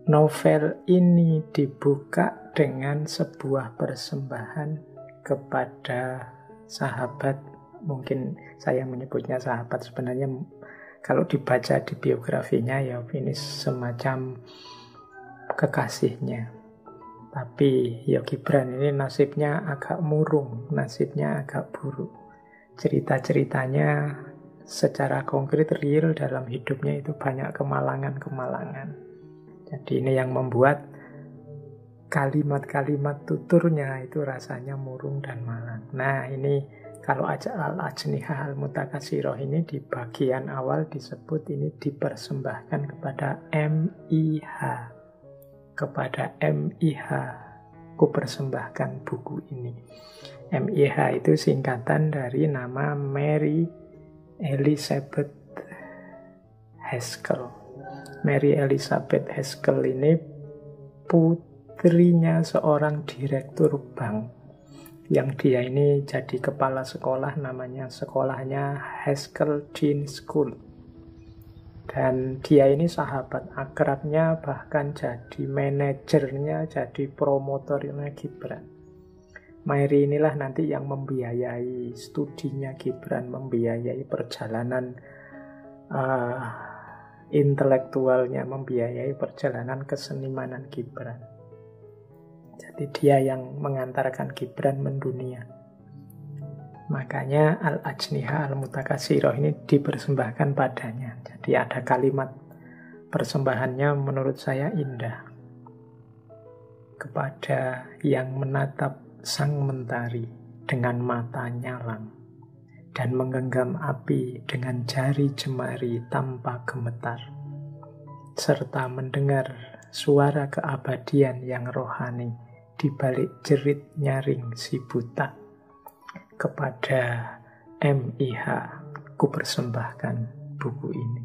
Novel ini dibuka dengan sebuah persembahan kepada sahabat, mungkin saya menyebutnya sahabat, sebenarnya kalau dibaca di biografinya ya ini semacam kekasihnya. Tapi ya Gibran ini nasibnya agak murung, nasibnya agak buruk. Cerita-ceritanya secara konkret real dalam hidupnya itu banyak kemalangan-kemalangan. Jadi ini yang membuat kalimat-kalimat tuturnya itu rasanya murung dan malang. Nah ini kalau Al-Ajnihah Al-Mutakashiroh ini di bagian awal disebut ini dipersembahkan kepada MIH. Kepada MIH ku persembahkan buku ini. MIH itu singkatan dari nama Mary Elizabeth Haskell. Mary Elizabeth Haskell ini putrinya seorang direktur bank, yang dia ini jadi kepala sekolah, namanya sekolahnya Haskell Dean School. Dan dia ini sahabat akrabnya, bahkan jadi manajernya, jadi promotornya Gibran. Mary inilah nanti yang membiayai studinya Gibran, membiayai perjalanan intelektualnya, membiayai perjalanan kesenimanan Gibran. Jadi dia yang mengantarkan Gibran mendunia. Makanya Al-Ajnihah Al-Mutakashiroh ini dipersembahkan padanya. Jadi ada kalimat persembahannya menurut saya indah. Kepada yang menatap sang mentari dengan mata nyalang dan menggenggam api dengan jari jemari tanpa gemetar, serta mendengar suara keabadian yang rohani di balik jerit nyaring si buta. Kepada MIH ku persembahkan buku ini.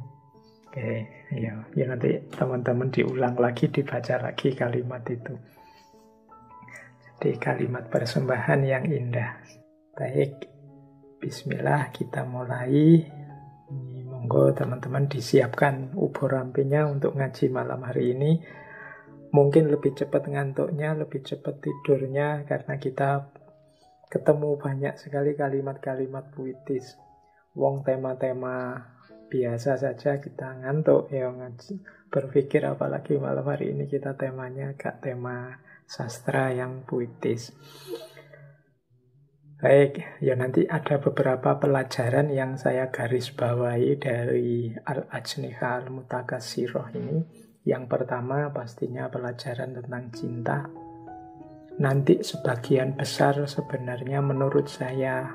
Oke, ya nanti teman-teman diulang lagi, dibaca lagi kalimat itu. Jadi kalimat persembahan yang indah. Baik, bismillah, kita mulai. Monggo teman-teman disiapkan ubur rampinya untuk ngaji malam hari ini. Mungkin lebih cepat ngantuknya, lebih cepat tidurnya, karena kita ketemu banyak sekali kalimat-kalimat puitis. Wong tema-tema biasa saja kita ngantuk ya ngaji. Berpikir apalagi malam hari ini kita temanya agak tema sastra yang puitis. Baik, ya nanti ada beberapa pelajaran yang saya garis bawahi dari Al-Ajnihah Al-Mutakashiroh ini. Yang pertama pastinya pelajaran tentang cinta. Nanti sebagian besar sebenarnya menurut saya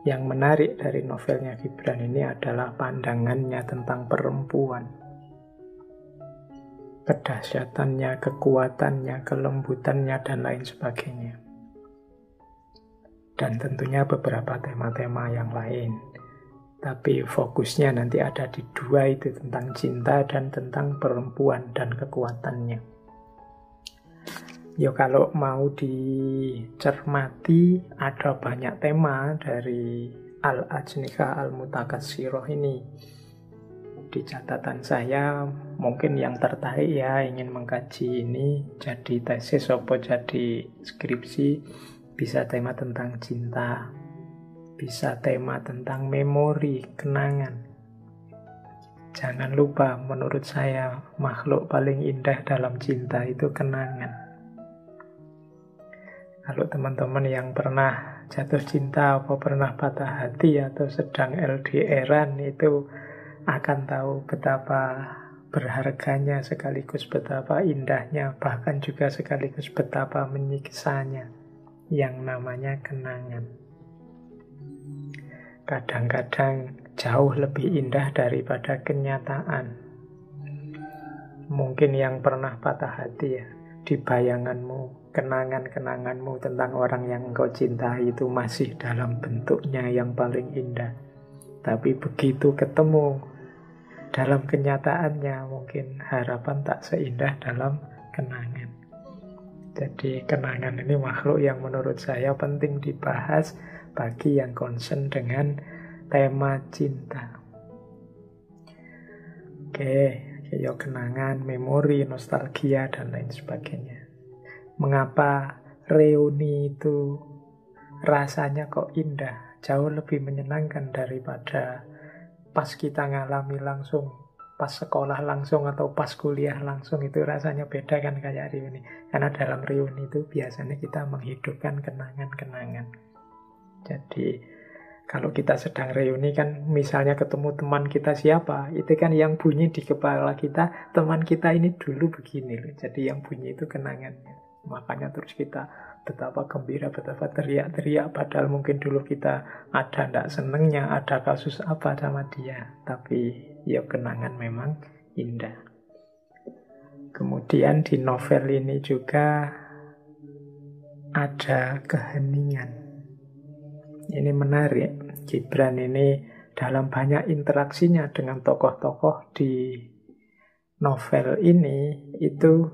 yang menarik dari novelnya Gibran ini adalah pandangannya tentang perempuan. Kedahsyatannya, kekuatannya, kelembutannya, dan lain sebagainya. Dan tentunya beberapa tema-tema yang lain. Tapi fokusnya nanti ada di dua itu, tentang cinta dan tentang perempuan dan kekuatannya. Ya kalau mau dicermati, ada banyak tema dari Al-Ajnihah Al-Mutakashiroh ini. Di catatan saya, mungkin yang tertarik ya ingin mengkaji ini, jadi tesis atau jadi skripsi, bisa tema tentang cinta, bisa tema tentang memori, kenangan. Jangan lupa, menurut saya, makhluk paling indah dalam cinta itu kenangan. Kalau teman-teman yang pernah jatuh cinta atau pernah patah hati atau sedang LDR-an itu akan tahu betapa berharganya sekaligus betapa indahnya, bahkan juga sekaligus betapa menyiksanya yang namanya kenangan. Kadang-kadang jauh lebih indah daripada kenyataan. Mungkin yang pernah patah hati ya, di bayanganmu, kenangan-kenanganmu tentang orang yang engkau cintai itu masih dalam bentuknya yang paling indah. Tapi begitu ketemu dalam kenyataannya, mungkin harapan tak seindah dalam kenangan. Jadi kenangan ini makhluk yang menurut saya penting dibahas bagi yang concern dengan tema cinta. Oke, Ya kenangan, memori, nostalgia, dan lain sebagainya. Mengapa reuni itu rasanya kok indah, jauh lebih menyenangkan daripada pas kita ngalami langsung, pas sekolah langsung atau pas kuliah langsung, itu rasanya beda kan kayak reuni. Karena dalam reuni itu biasanya kita menghidupkan kenangan-kenangan. Jadi kalau kita sedang reuni kan misalnya ketemu teman kita siapa, itu kan yang bunyi di kepala kita, teman kita ini dulu begini loh. Jadi yang bunyi itu kenangannya. Makanya terus kita betapa gembira, betapa teriak-teriak, padahal mungkin dulu kita ada ndak senengnya, ada kasus apa sama dia. Tapi ya kenangan memang indah. Kemudian di novel ini juga ada keheningan. Ini menarik. Gibran ini dalam banyak interaksinya dengan tokoh-tokoh di novel ini itu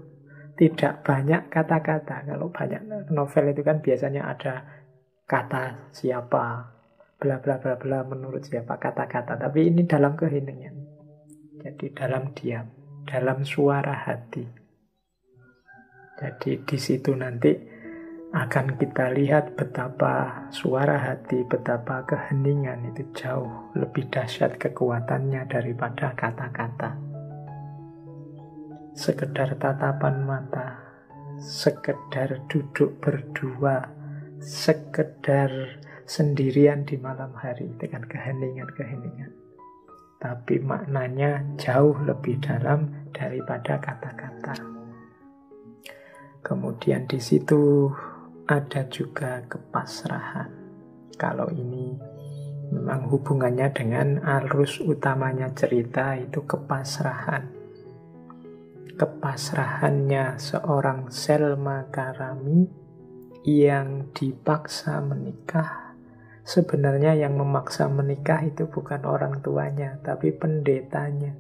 tidak banyak kata-kata. Kalau banyak novel itu kan biasanya ada kata siapa, bla bla bla bla, menurut siapa, kata-kata. Tapi ini dalam keheningan. Jadi dalam diam, dalam suara hati. Jadi di situ nanti akan kita lihat betapa suara hati, betapa keheningan itu jauh lebih dahsyat kekuatannya daripada kata-kata. Sekedar tatapan mata, sekedar duduk berdua, sekedar sendirian di malam hari, dengan keheningan-keheningan. Tapi maknanya jauh lebih dalam daripada kata-kata. Kemudian di situ ada juga kepasrahan. Kalau ini memang hubungannya dengan arus utamanya cerita itu kepasrahan. Kepasrahannya seorang Selma Karami yang dipaksa menikah. Sebenarnya yang memaksa menikah itu bukan orang tuanya, tapi pendetanya.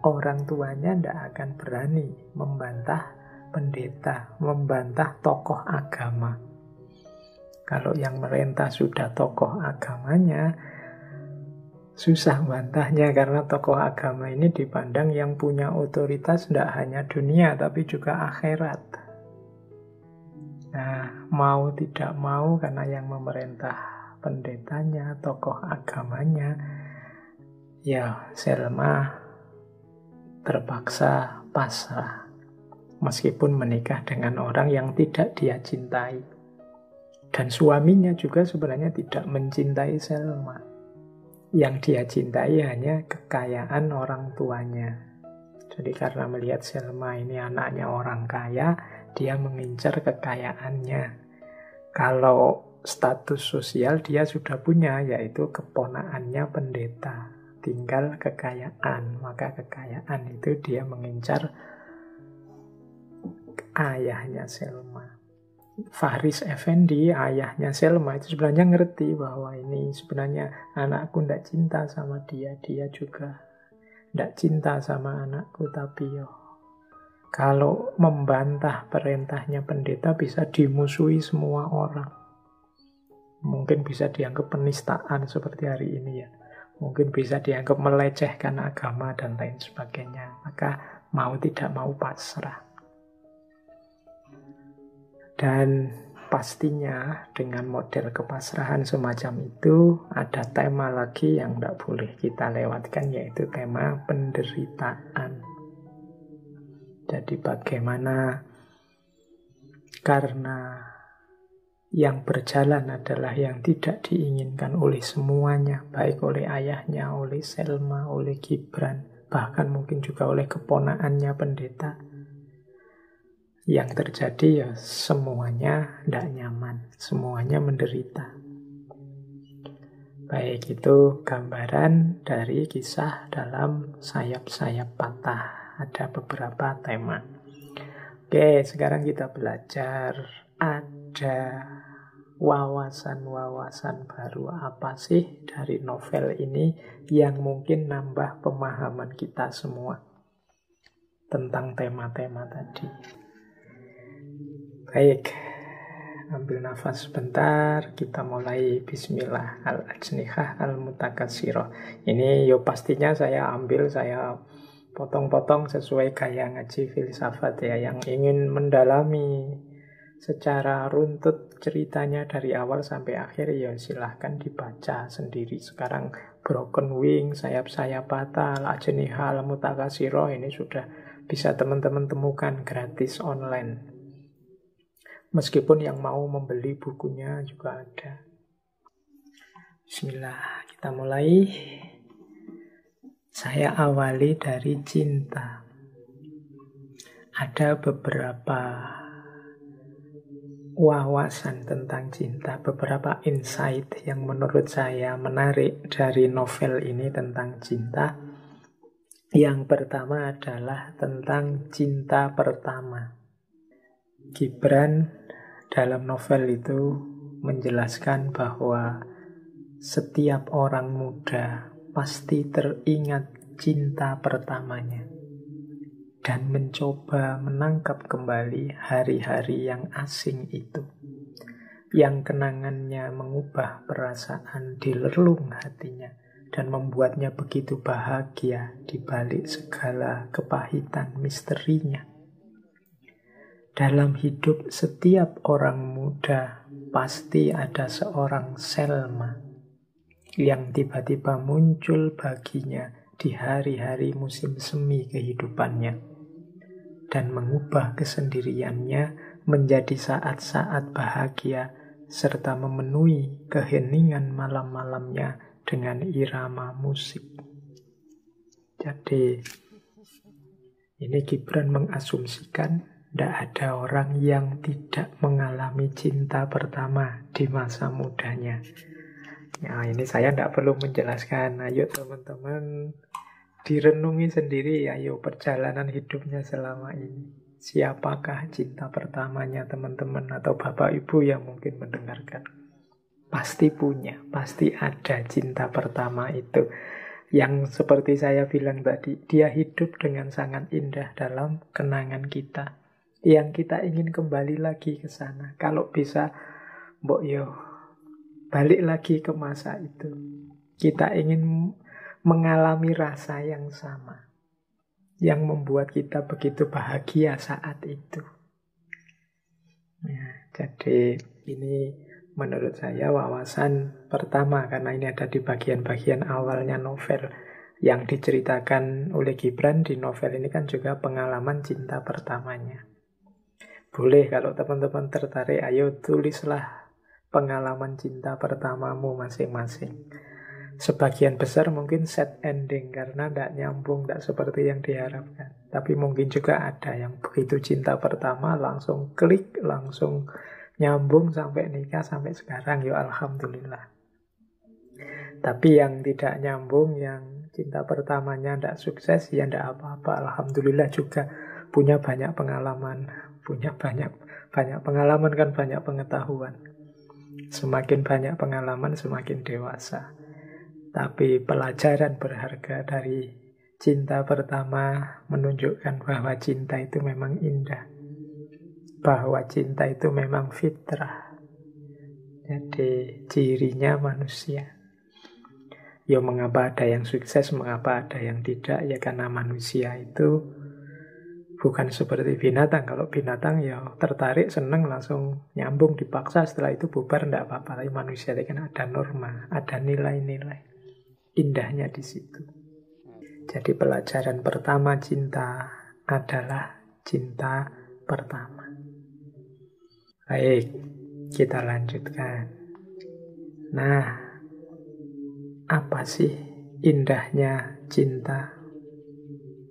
Orang tuanya tidak akan berani membantah pendeta, membantah tokoh agama. Kalau yang merentah sudah tokoh agamanya, susah bantahnya, karena tokoh agama ini dipandang yang punya otoritas tidak hanya dunia tapi juga akhirat. Nah, mau tidak mau karena yang memerintah pendetanya, tokoh agamanya, ya Selma terpaksa pasrah. Meskipun menikah dengan orang yang tidak dia cintai. Dan suaminya juga sebenarnya tidak mencintai Selma. Yang dia cintai hanya kekayaan orang tuanya. Jadi karena melihat Selma ini anaknya orang kaya, dia mengincar kekayaannya. Kalau status sosial dia sudah punya, yaitu keponakannya pendeta. Tinggal kekayaan, maka kekayaan itu dia mengincar ayahnya Selma. Faris Effendi, ayahnya Selma, itu sebenarnya ngerti bahwa ini sebenarnya anakku tidak cinta sama dia, dia juga tidak cinta sama anakku, tapi kalau membantah perintahnya pendeta bisa dimusuhi semua orang. Mungkin bisa dianggap penistaan seperti hari ini ya. Mungkin bisa dianggap melecehkan agama dan lain sebagainya. Maka mau tidak mau pasrah. Dan pastinya dengan model kepasrahan semacam itu ada tema lagi yang tidak boleh kita lewatkan, yaitu tema penderitaan. Jadi bagaimana karena yang berjalan adalah yang tidak diinginkan oleh semuanya, baik oleh ayahnya, oleh Selma, oleh Gibran, bahkan mungkin juga oleh keponakannya pendeta. Yang terjadi ya semuanya tidak nyaman, semuanya menderita. Baik, itu gambaran dari kisah dalam Sayap-Sayap Patah. Ada beberapa tema. Oke, sekarang kita belajar ada wawasan-wawasan baru apa sih dari novel ini yang mungkin nambah pemahaman kita semua tentang tema-tema tadi. Baik, ambil nafas sebentar, kita mulai. Bismillah. Al-ajnihah al-mutakatsirah. Ini pastinya saya potong-potong sesuai gaya ngaji filsafat ya, yang ingin mendalami secara runtut ceritanya dari awal sampai akhir ya silahkan dibaca sendiri. Sekarang Broken Wing, Sayap-sayap patah, Al-Ajniha, Al-Mutakasiro ini sudah bisa teman-teman temukan gratis online. Meskipun yang mau membeli bukunya juga ada. Bismillah, kita mulai. Saya awali dari cinta. Ada beberapa wawasan tentang cinta, beberapa insight yang menurut saya menarik dari novel ini tentang cinta. Yang pertama adalah tentang cinta pertama. Gibran dalam novel itu menjelaskan bahwa setiap orang muda pasti teringat cinta pertamanya dan mencoba menangkap kembali hari-hari yang asing itu, yang kenangannya mengubah perasaan di relung hatinya dan membuatnya begitu bahagia di balik segala kepahitan misterinya. Dalam hidup setiap orang muda pasti ada seorang Selma yang tiba-tiba muncul baginya di hari-hari musim semi kehidupannya dan mengubah kesendiriannya menjadi saat-saat bahagia serta memenuhi keheningan malam-malamnya dengan irama musik. Jadi ini Gibran mengasumsikan tidak ada orang yang tidak mengalami cinta pertama di masa mudanya. Ya, ini saya tidak perlu menjelaskan. Ayo teman-teman direnungi sendiri, ayo perjalanan hidupnya selama ini. Siapakah cinta pertamanya teman-teman atau bapak ibu yang mungkin mendengarkan? Pasti punya, pasti ada cinta pertama itu. Yang seperti saya bilang tadi, dia hidup dengan sangat indah dalam kenangan kita. Yang kita ingin kembali lagi ke sana. Kalau bisa, mbok yo balik lagi ke masa itu. Kita ingin mengalami rasa yang sama, yang membuat kita begitu bahagia saat itu. Ya, jadi ini menurut saya wawasan pertama, karena ini ada di bagian-bagian awalnya novel. Yang diceritakan oleh Gibran di novel ini kan juga pengalaman cinta pertamanya. Boleh kalau teman-teman tertarik, ayo tulislah pengalaman cinta pertamamu masing-masing. Sebagian besar mungkin sad ending karena tidak nyambung, tidak seperti yang diharapkan. Tapi mungkin juga ada yang begitu cinta pertama langsung klik, langsung nyambung sampai nikah, sampai sekarang. Ya alhamdulillah. Tapi yang tidak nyambung, yang cinta pertamanya tidak sukses, ya tidak apa-apa. Alhamdulillah juga punya banyak pengalaman. Punya banyak pengalaman kan banyak pengetahuan. Semakin banyak pengalaman semakin dewasa. Tapi pelajaran berharga dari cinta pertama menunjukkan bahwa cinta itu memang indah. Bahwa cinta itu memang fitrah. Jadi cirinya manusia. Ya mengapa ada yang sukses, mengapa ada yang tidak? Ya karena manusia itu bukan seperti binatang. Kalau binatang ya tertarik, seneng, langsung nyambung, dipaksa. Setelah itu bubar, tidak apa-apa. Tapi manusia itu kan ada norma, ada nilai-nilai. Indahnya di situ. Jadi pelajaran pertama cinta adalah cinta pertama. Baik, kita lanjutkan. Nah, apa sih indahnya cinta?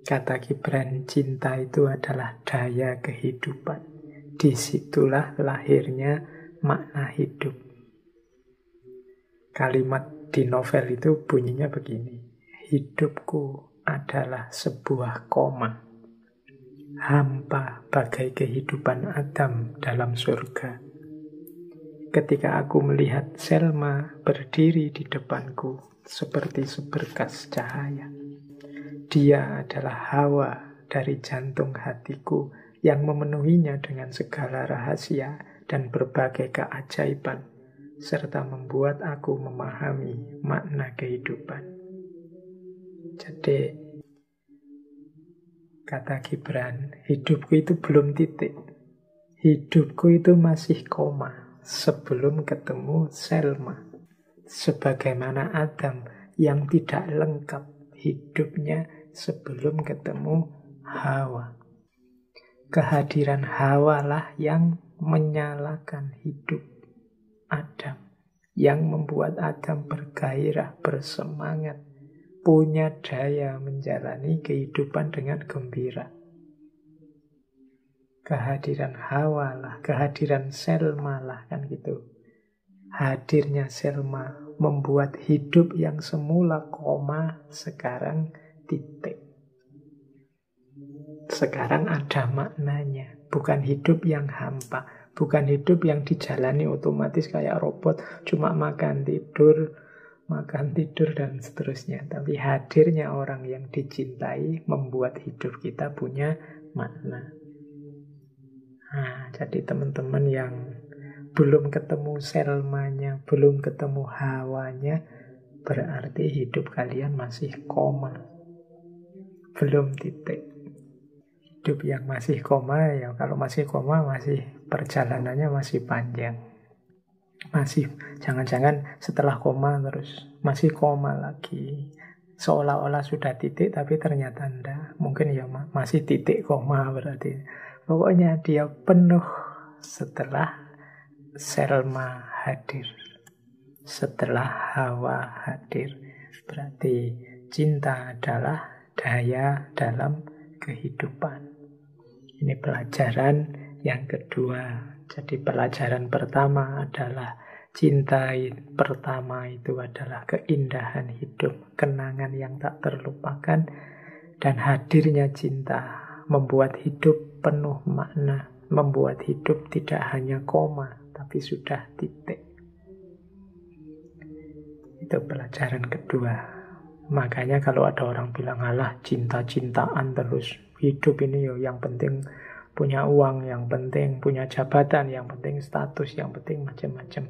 Kata Gibran, cinta itu adalah daya kehidupan. Disitulah lahirnya makna hidup. Kalimat di novel itu bunyinya begini. Hidupku adalah sebuah koma. Hampa bagai kehidupan Adam dalam surga. Ketika aku melihat Selma berdiri di depanku seperti seberkas cahaya. Dia adalah Hawa dari jantung hatiku yang memenuhinya dengan segala rahasia dan berbagai keajaiban, serta membuat aku memahami makna kehidupan. Jadi, Kata Gibran, hidupku itu belum titik. Hidupku itu masih koma sebelum ketemu Selma. Sebagaimana Adam yang tidak lengkap hidupnya sebelum ketemu Hawa. Kehadiran Hawa lah yang menyalakan hidup Adam, yang membuat Adam bergairah, bersemangat, punya daya menjalani kehidupan dengan gembira. Kehadiran Hawa lah, kehadiran Selma lah, kan gitu. Hadirnya Selma membuat hidup yang semula koma sekarang titik. Sekarang ada maknanya, bukan hidup yang hampa, bukan hidup yang dijalani otomatis kayak robot, cuma makan tidur dan seterusnya. Tapi hadirnya orang yang dicintai membuat hidup kita punya makna. Nah, jadi teman-teman yang belum ketemu Selmanya, belum ketemu Hawanya, berarti hidup kalian masih koma, belum titik. Hidup yang masih koma, ya kalau masih koma, masih perjalanannya masih panjang. Masih, jangan-jangan setelah koma terus masih koma lagi. Seolah-olah sudah titik, tapi ternyata enggak. Mungkin ya masih titik koma berarti. Pokoknya dia penuh setelah Selma hadir, setelah Hawa hadir. Berarti cinta adalah daya dalam kehidupan. Ini pelajaran yang kedua. Jadi pelajaran pertama adalah cinta pertama itu adalah keindahan hidup, kenangan yang tak terlupakan, dan hadirnya cinta membuat hidup penuh makna, membuat hidup tidak hanya koma, tapi sudah titik. Itu pelajaran kedua. Makanya kalau ada orang bilang, alah cinta-cintaan terus, hidup ini yo yang penting punya uang, yang penting punya jabatan, yang penting status, yang penting macam-macam.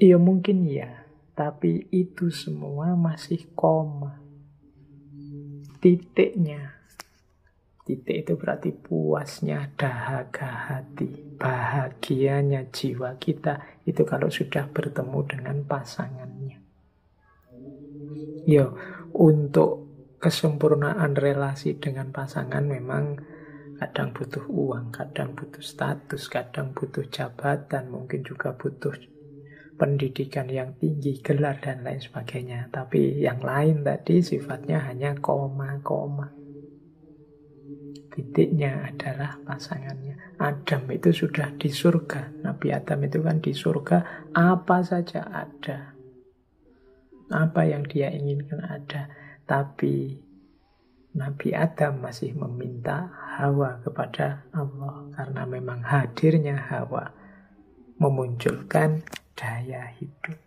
Iya mungkin ya, tapi itu semua masih koma. Titiknya, titik itu berarti puasnya dahaga hati, bahagianya jiwa kita, itu kalau sudah bertemu dengan pasangannya. Yo, untuk kesempurnaan relasi dengan pasangan memang kadang butuh uang, kadang butuh status, kadang butuh jabatan, mungkin juga butuh pendidikan yang tinggi, gelar dan lain sebagainya. Tapi yang lain tadi sifatnya hanya koma-koma. Titiknya adalah pasangannya. Adam itu sudah di surga. Nabi Adam itu kan di surga, apa saja ada. Apa yang dia inginkan ada. Tapi Nabi Adam masih meminta Hawa kepada Allah. Karena memang hadirnya Hawa memunculkan daya hidup.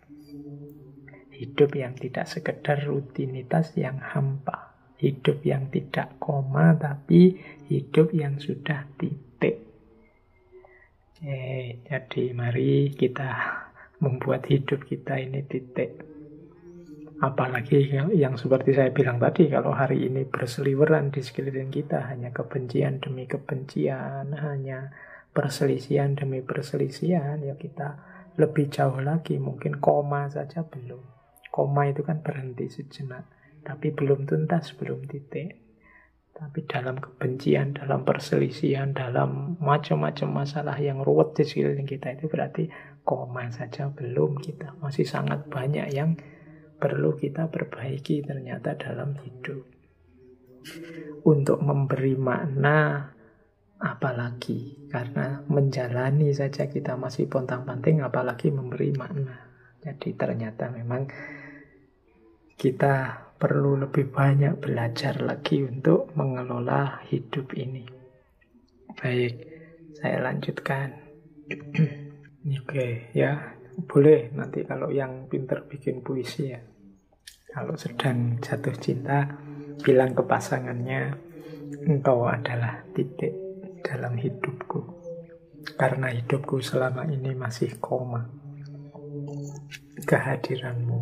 Hidup yang tidak sekedar rutinitas yang hampa. Hidup yang tidak koma, tapi hidup yang sudah titik. Jadi mari kita membuat hidup kita ini titik. Apalagi yang seperti saya bilang tadi, kalau hari ini berseliweran di sekeliling kita hanya kebencian demi kebencian, hanya perselisihan demi perselisihan, ya kita lebih jauh lagi, mungkin koma saja belum. Koma itu kan berhenti sejenak, tapi belum tuntas, belum titik. Tapi dalam kebencian, dalam perselisihan, dalam macam-macam masalah yang ruwet di sekeliling kita, itu berarti koma saja belum kita. Masih sangat banyak yang perlu kita perbaiki ternyata dalam hidup. Untuk memberi makna, apalagi karena menjalani saja kita masih pontang-panting, apalagi memberi makna. Jadi ternyata memang kita perlu lebih banyak belajar lagi untuk mengelola hidup ini. Baik, saya lanjutkan. Oke, ya boleh nanti kalau yang pinter bikin puisi ya. Kalau sedang jatuh cinta, bilang ke pasangannya, engkau adalah titik dalam hidupku. Karena hidupku selama ini masih koma. Kehadiranmu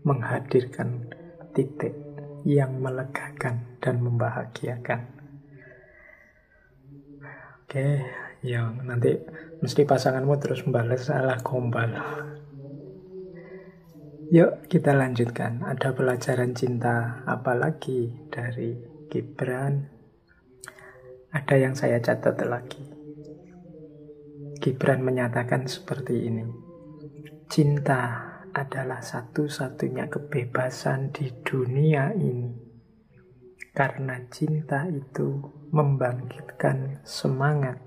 menghadirkan titik yang melegakan dan membahagiakan. Oke, ya nanti mesti pasanganmu terus membalas salah gombal. Yuk kita lanjutkan. Ada pelajaran cinta apa lagi dari Gibran? Ada yang saya catat lagi. Gibran menyatakan seperti ini. Cinta adalah satu-satunya kebebasan di dunia ini. Karena cinta itu membangkitkan semangat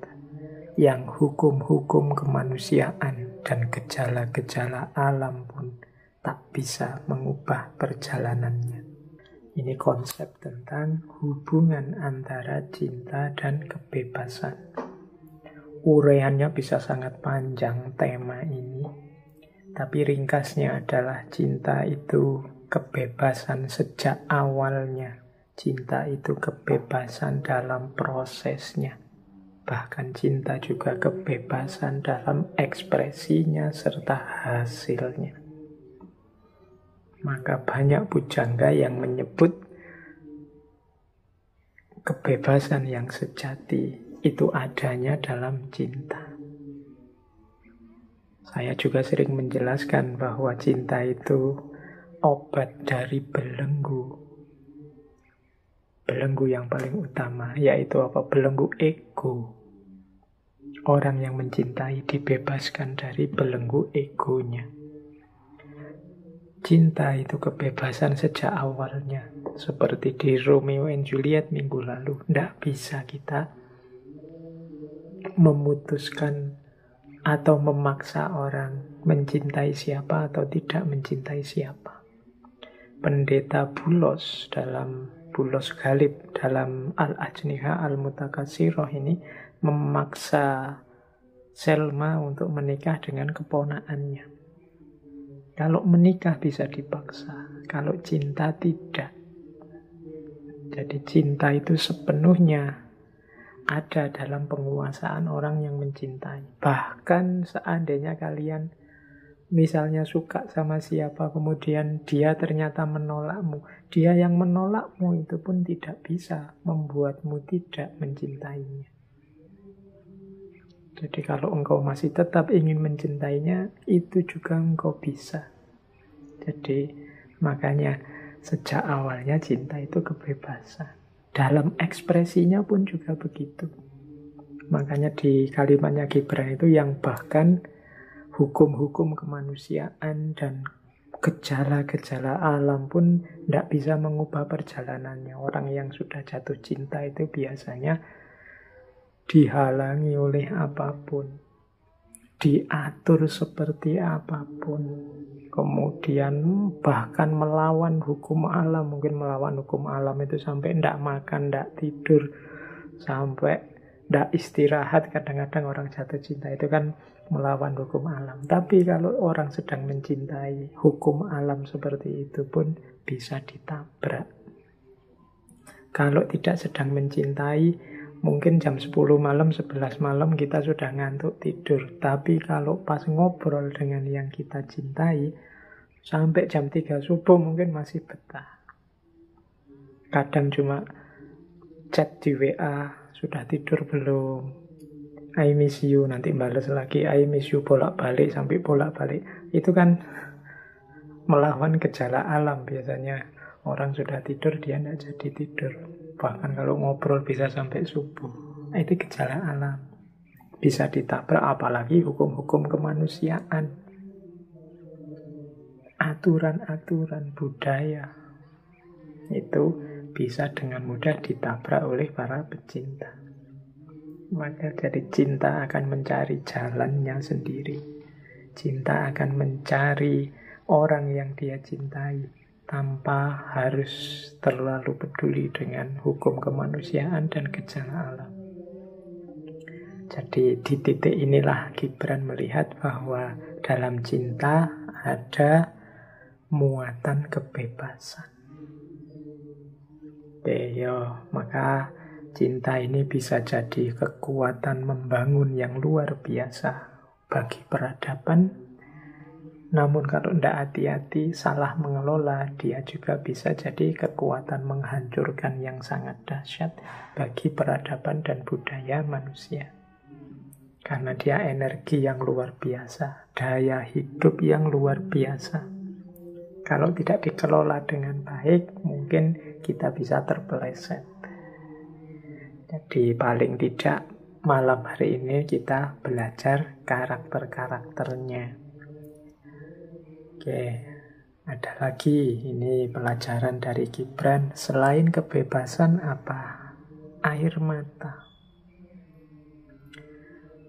yang hukum-hukum kemanusiaan dan gejala-gejala alam pun tak bisa mengubah perjalanannya. Ini konsep tentang hubungan antara cinta dan kebebasan. Uraiannya bisa sangat panjang tema ini, tapi ringkasnya adalah cinta itu kebebasan sejak awalnya. Cinta itu kebebasan dalam prosesnya. Bahkan cinta juga kebebasan dalam ekspresinya serta hasilnya. Maka banyak pujangga yang menyebut kebebasan yang sejati itu adanya dalam cinta. Saya juga sering menjelaskan bahwa cinta itu obat dari belenggu. Belenggu yang paling utama yaitu apa? Belenggu ego. Orang yang mencintai dibebaskan dari belenggu egonya. Cinta itu kebebasan sejak awalnya. Seperti di Romeo and Juliet minggu lalu. Tidak bisa kita memutuskan atau memaksa orang mencintai siapa atau tidak mencintai siapa. Pendeta Bulos Galib dalam Al-Ajniha Al-Mutakasirah ini memaksa Selma untuk menikah dengan keponakannya. Kalau menikah bisa dipaksa, kalau cinta tidak. Jadi cinta itu sepenuhnya ada dalam penguasaan orang yang mencintai. Bahkan seandainya kalian misalnya suka sama siapa, kemudian dia ternyata menolakmu. Dia yang menolakmu itu pun tidak bisa membuatmu tidak mencintainya. Jadi kalau engkau masih tetap ingin mencintainya, itu juga engkau bisa. Jadi makanya sejak awalnya cinta itu kebebasan. Dalam ekspresinya pun juga begitu. Makanya di kalimatnya Gibran itu yang bahkan hukum-hukum kemanusiaan dan gejala-gejala alam pun tidak bisa mengubah perjalanannya. Orang yang sudah jatuh cinta itu biasanya dihalangi oleh apapun, diatur seperti apapun, kemudian bahkan melawan hukum alam. Mungkin melawan hukum alam itu sampai tidak makan, tidak tidur, sampai tidak istirahat. Kadang-kadang orang jatuh cinta itu kan melawan hukum alam. Tapi kalau orang sedang mencintai, hukum alam seperti itu pun bisa ditabrak. Kalau tidak sedang mencintai, mungkin jam 10 malam, 11 malam kita sudah ngantuk tidur. Tapi kalau pas ngobrol dengan yang kita cintai, sampai jam 3 subuh mungkin masih betah. Kadang cuma chat di WA, sudah tidur belum? I miss you, nanti balas lagi I miss you, bolak-balik sampai bolak-balik. Itu kan melawan gejala alam. Biasanya orang sudah tidur, dia tidak jadi tidur. Bahkan kalau ngobrol bisa sampai subuh. Itu gejala alam. Bisa ditabrak, apalagi hukum-hukum kemanusiaan. Aturan-aturan budaya. Itu bisa dengan mudah ditabrak oleh para pecinta. Maka dari cinta akan mencari jalannya sendiri. Cinta akan mencari orang yang dia cintai tanpa harus terlalu peduli dengan hukum kemanusiaan dan gejala alam. Jadi di titik inilah Gibran melihat bahwa dalam cinta ada muatan kebebasan. Oke, maka cinta ini bisa jadi kekuatan membangun yang luar biasa bagi peradaban, Namun kalau tidak hati-hati, salah mengelola, dia juga bisa jadi kekuatan menghancurkan yang sangat dahsyat bagi peradaban dan budaya manusia. Karena dia energi yang luar biasa, daya hidup yang luar biasa. Kalau tidak dikelola dengan baik, mungkin kita bisa terpeleset. Jadi paling tidak malam hari ini kita belajar karakter-karakternya. Oke, ada lagi ini pelajaran dari Gibran. Selain kebebasan apa? Air mata.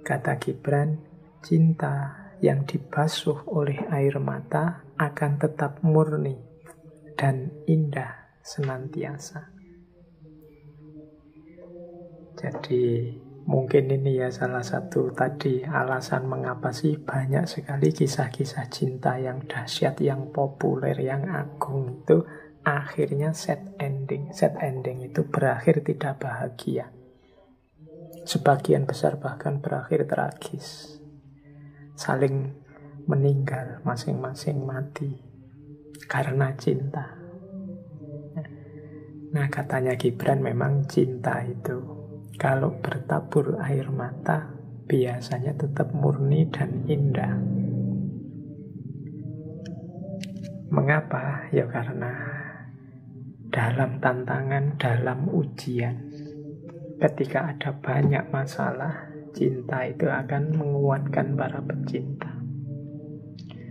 Kata Gibran, cinta yang dibasuh oleh air mata akan tetap murni dan indah senantiasa. Jadi mungkin ini ya salah satu tadi alasan mengapa sih banyak sekali kisah-kisah cinta yang dahsyat, yang populer, yang agung itu akhirnya sad ending. Sad ending itu berakhir tidak bahagia. Sebagian besar bahkan berakhir tragis. Saling meninggal, masing-masing mati karena cinta. Nah, katanya Gibran memang cinta itu kalau bertabur air mata biasanya tetap murni dan indah. Mengapa? Ya karena dalam tantangan, dalam ujian, ketika ada banyak masalah, cinta itu akan menguatkan para pecinta.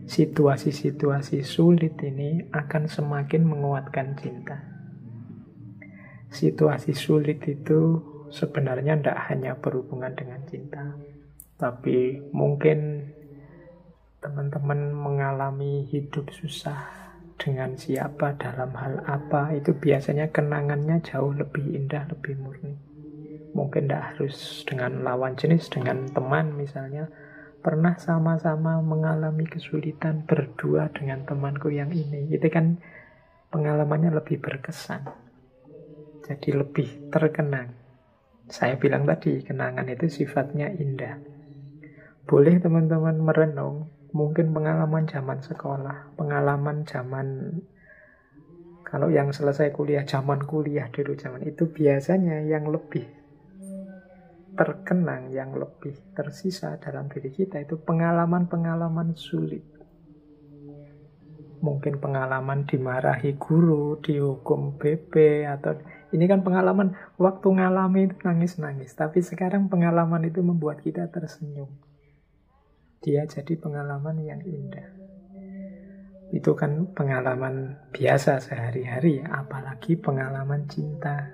Situasi-situasi sulit ini akan semakin menguatkan cinta. Situasi sulit itu sebenarnya tidak hanya berhubungan dengan cinta, tapi mungkin teman-teman mengalami hidup susah dengan siapa, dalam hal apa, itu biasanya kenangannya jauh lebih indah, lebih murni. Mungkin tidak harus dengan lawan jenis, dengan teman misalnya. Pernah sama-sama mengalami kesulitan berdua dengan temanku yang ini. Itu kan pengalamannya lebih berkesan. Jadi lebih terkenang. Saya bilang tadi, kenangan itu sifatnya indah. Boleh teman-teman merenung, mungkin pengalaman zaman sekolah, pengalaman zaman, kalau yang selesai kuliah, zaman kuliah dulu, zaman itu biasanya yang lebih terkenang, yang lebih tersisa dalam diri kita itu pengalaman-pengalaman sulit. Mungkin pengalaman dimarahi guru, dihukum BB, atau ini kan pengalaman waktu ngalami itu nangis-nangis, tapi sekarang pengalaman itu membuat kita tersenyum. Dia jadi pengalaman yang indah. Itu kan pengalaman biasa sehari-hari, apalagi pengalaman cinta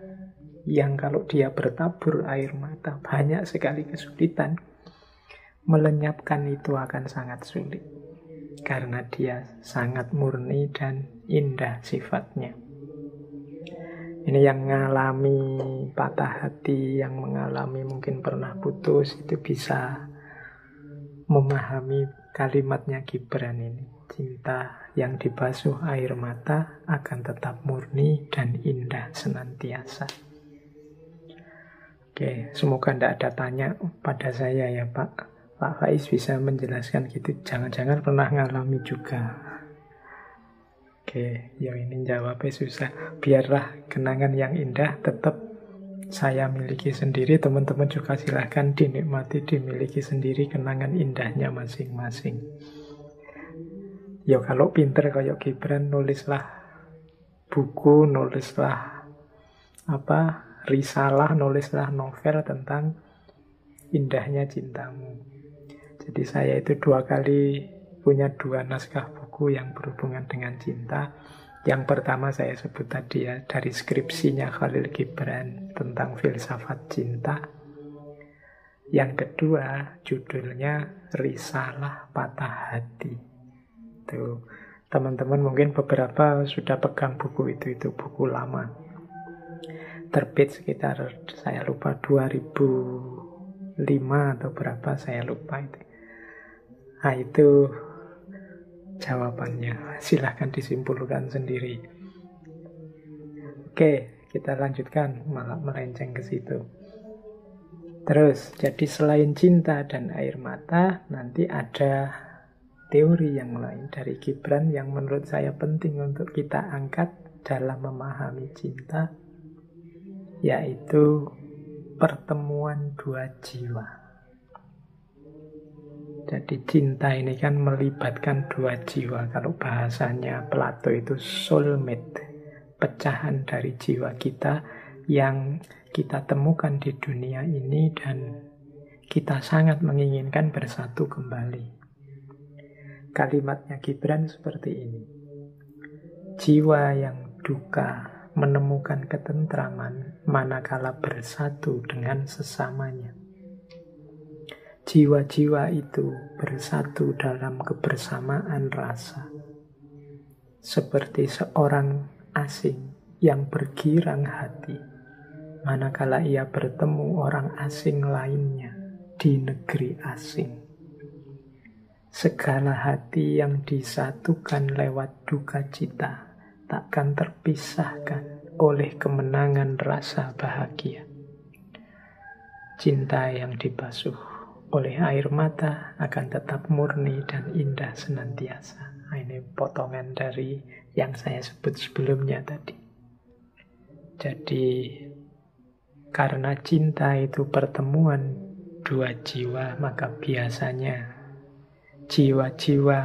yang kalau dia bertabur air mata, banyak sekali kesulitan. Melenyapkan itu akan sangat sulit. Karena dia sangat murni dan indah sifatnya. Ini yang mengalami patah hati, yang mengalami mungkin pernah putus, itu bisa memahami kalimatnya Gibran ini. Cinta yang dibasuh air mata akan tetap murni dan indah senantiasa. Oke, semoga tidak ada tanya pada saya ya Pak. Pak Faiz bisa menjelaskan gitu. Jangan-jangan pernah ngalami juga. Oke, ya ini jawabnya susah. Biarlah kenangan yang indah tetap saya miliki sendiri. Teman-teman juga silahkan dinikmati, dimiliki sendiri kenangan indahnya masing-masing. Ya kalau pinter kayak Gibran, nulislah buku, nulislah risalah, nulislah novel tentang indahnya cintamu. Jadi saya itu 2 kali punya 2 naskah buku yang berhubungan dengan cinta. Yang pertama saya sebut tadi ya, dari skripsinya Khalil Gibran tentang filsafat cinta. Yang kedua judulnya Risalah Patah Hati. Tuh, teman-teman mungkin beberapa sudah pegang buku itu buku lama. Terbit sekitar, saya lupa, 2005 atau berapa, saya lupa itu. Nah itu jawabannya, silahkan disimpulkan sendiri. Oke, kita lanjutkan, malah melenceng ke situ. Terus, jadi selain cinta dan air mata, nanti ada teori yang lain dari Gibran yang menurut saya penting untuk kita angkat dalam memahami cinta, yaitu pertemuan dua jiwa. Jadi cinta ini kan melibatkan dua jiwa. Kalau bahasanya Plato itu soulmate, pecahan dari jiwa kita yang kita temukan di dunia ini dan kita sangat menginginkan bersatu kembali. Kalimatnya Gibran seperti ini. Jiwa yang duka menemukan ketentraman manakala bersatu dengan sesamanya. Jiwa-jiwa itu bersatu dalam kebersamaan rasa. Seperti seorang asing yang bergirang hati manakala ia bertemu orang asing lainnya di negeri asing. Segala hati yang disatukan lewat duka cita takkan terpisahkan oleh kemenangan rasa bahagia. Cinta yang dibasuh oleh air mata akan tetap murni dan indah senantiasa. Nah, ini potongan dari yang saya sebut sebelumnya tadi. Jadi, karena cinta itu pertemuan dua jiwa, maka biasanya jiwa-jiwa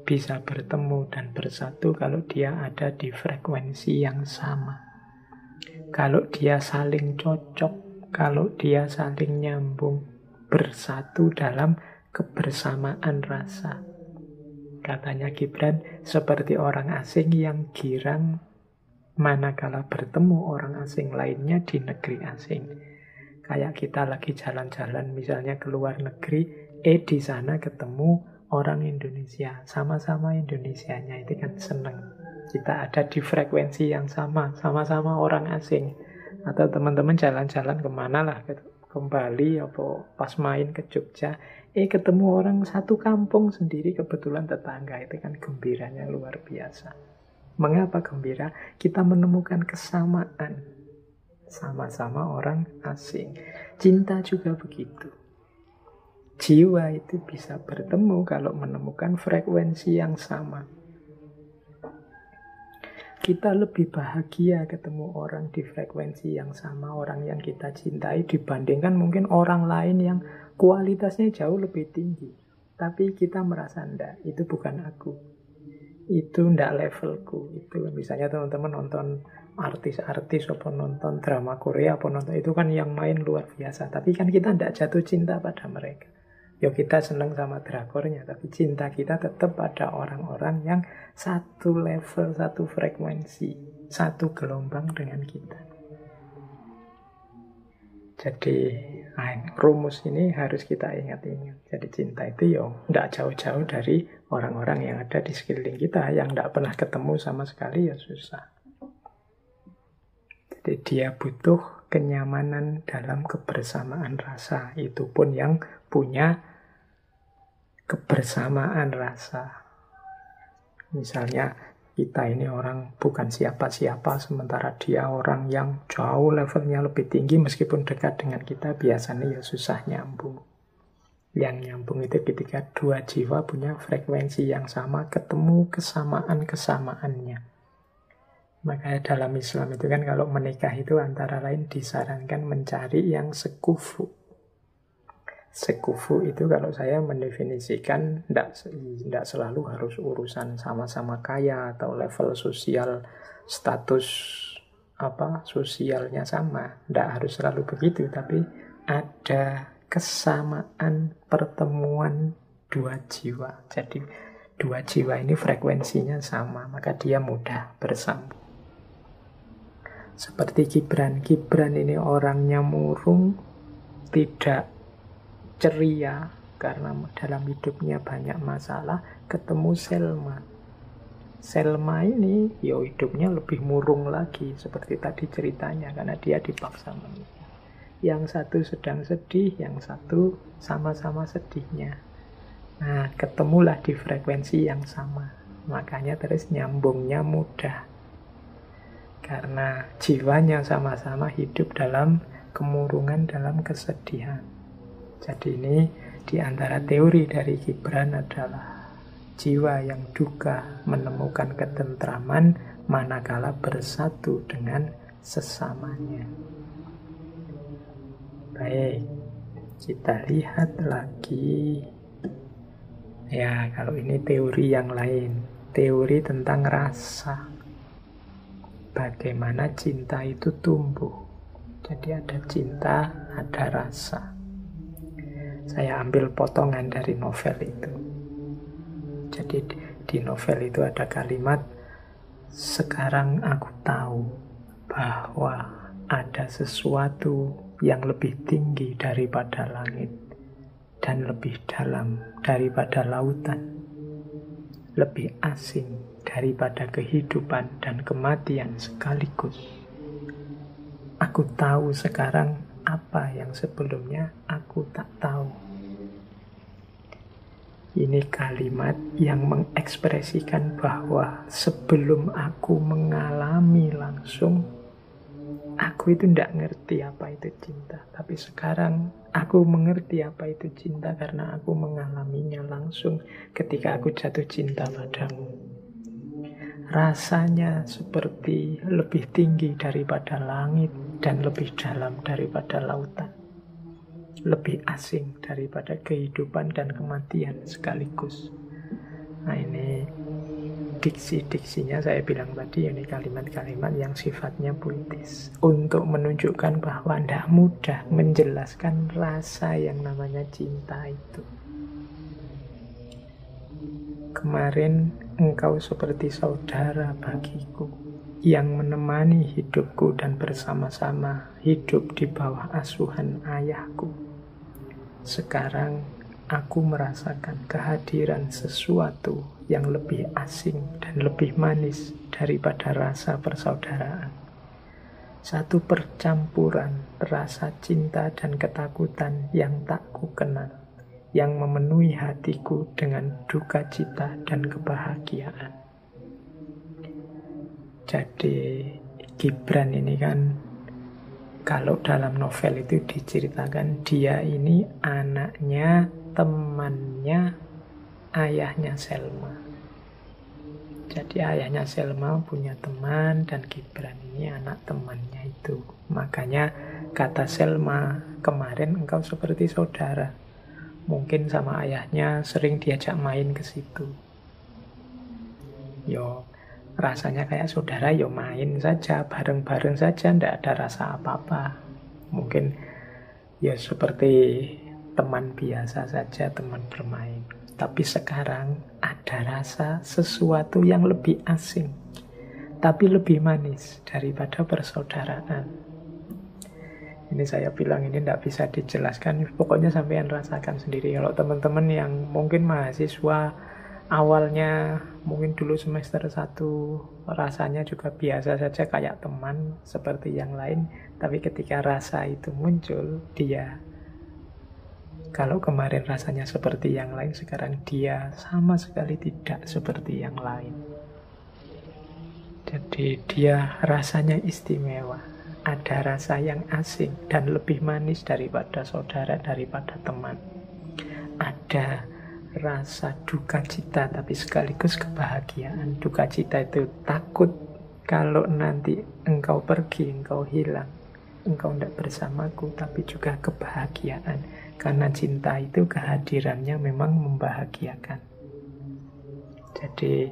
bisa bertemu dan bersatu kalau dia ada di frekuensi yang sama. Kalau dia saling cocok, kalau dia saling nyambung, bersatu dalam kebersamaan rasa. Katanya Gibran, seperti orang asing yang girang manakala bertemu orang asing lainnya di negeri asing. Kayak kita lagi jalan-jalan misalnya ke luar negeri, di sana ketemu orang Indonesia, sama-sama Indonesianya, itu kan seneng. Kita ada di frekuensi yang sama, sama-sama orang asing. Atau teman-teman jalan-jalan kemana lah, ke Bali, apa pas main ke Jogja, ketemu orang satu kampung sendiri, kebetulan tetangga, itu kan gembiranya luar biasa. Mengapa gembira? Kita menemukan kesamaan, sama-sama orang asing. Cinta juga begitu. Jiwa itu bisa bertemu kalau menemukan frekuensi yang sama. Kita lebih bahagia ketemu orang di frekuensi yang sama, orang yang kita cintai, dibandingkan mungkin orang lain yang kualitasnya jauh lebih tinggi. Tapi kita merasa enggak, itu bukan aku. Itu enggak levelku. Itu misalnya teman-teman nonton artis-artis, apa nonton drama Korea, apa nonton, itu kan yang main luar biasa. Tapi kan kita enggak jatuh cinta pada mereka. Ya kita senang sama drakornya, tapi cinta kita tetap pada orang-orang yang satu level, satu frekuensi, satu gelombang dengan kita. Jadi rumus ini harus kita ingat-ingat. Jadi cinta itu ya tidak jauh-jauh dari orang-orang yang ada di sekeliling kita, yang tidak pernah ketemu sama sekali ya susah. Jadi dia butuh kenyamanan dalam kebersamaan rasa. Itu pun yang punya kebersamaan rasa. Misalnya kita ini orang bukan siapa-siapa, sementara dia orang yang jauh levelnya lebih tinggi, meskipun dekat dengan kita, biasanya ya susah nyambung. Yang nyambung itu ketika dua jiwa punya frekuensi yang sama, ketemu kesamaan-kesamaannya. Makanya dalam Islam itu kan kalau menikah itu antara lain disarankan mencari yang sekufu. Sekufu itu kalau saya mendefinisikan tidak selalu harus urusan sama-sama kaya atau level sosial, status sosialnya sama. Tidak harus selalu begitu, tapi ada kesamaan pertemuan dua jiwa. Jadi dua jiwa ini frekuensinya sama, maka dia mudah bersambung. Seperti Gibran. Gibran ini orangnya murung, tidak ceria karena dalam hidupnya banyak masalah. Ketemu Selma. Selma ini ya hidupnya lebih murung lagi, seperti tadi ceritanya, karena dia dipaksa menikah. Yang satu sedang sedih, yang satu sama-sama sedihnya. Nah, ketemulah di frekuensi yang sama. Makanya terus nyambungnya mudah. Karena jiwanya sama-sama hidup dalam kemurungan, dalam kesedihan. Jadi ini di antara teori dari Gibran adalah jiwa yang duka menemukan ketentraman manakala bersatu dengan sesamanya. Baik, kita lihat lagi. Ya, kalau ini teori yang lain, teori tentang rasa. Bagaimana cinta itu tumbuh. Jadi ada cinta, ada rasa. Saya ambil potongan dari novel itu. Jadi di novel itu ada kalimat, sekarang aku tahu bahwa ada sesuatu yang lebih tinggi daripada langit dan lebih dalam daripada lautan, lebih asing daripada kehidupan dan kematian sekaligus. Aku tahu sekarang apa yang sebelumnya aku tak tahu. Ini kalimat yang mengekspresikan bahwa sebelum aku mengalami langsung, aku itu tidak ngerti apa itu cinta. Tapi sekarang aku mengerti apa itu cinta karena aku mengalaminya langsung ketika aku jatuh cinta padamu. Rasanya seperti lebih tinggi daripada langit dan lebih dalam daripada lautan. Lebih asing daripada kehidupan dan kematian sekaligus. Nah, ini diksi-diksinya saya bilang tadi, ini kalimat-kalimat yang sifatnya puitis untuk menunjukkan bahwa tidak mudah menjelaskan rasa yang namanya cinta itu. Kemarin engkau seperti saudara bagiku yang menemani hidupku dan bersama-sama hidup di bawah asuhan ayahku. Sekarang aku merasakan kehadiran sesuatu yang lebih asing dan lebih manis daripada rasa persaudaraan. Satu percampuran rasa cinta dan ketakutan yang tak kukenal, yang memenuhi hatiku dengan duka cita dan kebahagiaan. Jadi Gibran ini kan, kalau dalam novel itu diceritakan dia ini anaknya temannya ayahnya Selma. Jadi ayahnya Selma punya teman dan Gibran ini anak temannya itu. Makanya kata Selma, kemarin engkau seperti saudara. Mungkin sama ayahnya sering diajak main ke situ. Yo, rasanya kayak saudara, yo main saja, bareng-bareng saja, ndak ada rasa apa-apa. Mungkin ya seperti teman biasa saja, teman bermain. Tapi sekarang ada rasa sesuatu yang lebih asing, tapi lebih manis daripada persaudaraan. Ini saya bilang ini tidak bisa dijelaskan, pokoknya sampean rasakan sendiri. Kalau teman-teman yang mungkin mahasiswa awalnya, mungkin dulu semester 1 rasanya juga biasa saja kayak teman seperti yang lain, tapi ketika rasa itu muncul, dia kalau kemarin rasanya seperti yang lain, sekarang dia sama sekali tidak seperti yang lain. Jadi dia rasanya istimewa. Ada rasa yang asing dan lebih manis daripada saudara, daripada teman. Ada rasa duka cita tapi sekaligus kebahagiaan. Duka cita itu takut kalau nanti engkau pergi, engkau hilang, engkau tidak bersamaku, tapi juga kebahagiaan. Karena cinta itu kehadirannya memang membahagiakan. Jadi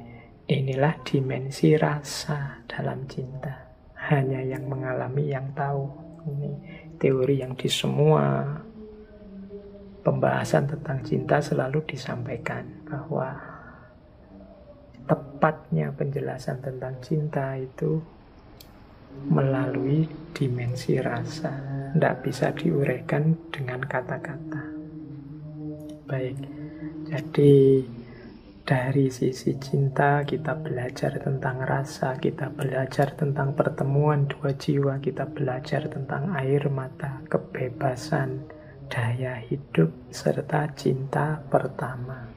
inilah dimensi rasa dalam cinta. Hanya yang mengalami yang tahu. Ini teori yang di semua pembahasan tentang cinta selalu disampaikan bahwa tepatnya penjelasan tentang cinta itu melalui dimensi rasa, tidak bisa diuraikan dengan kata-kata. Baik, jadi dari sisi cinta kita belajar tentang rasa, kita belajar tentang pertemuan dua jiwa, kita belajar tentang air mata, kebebasan, daya hidup, serta cinta pertama.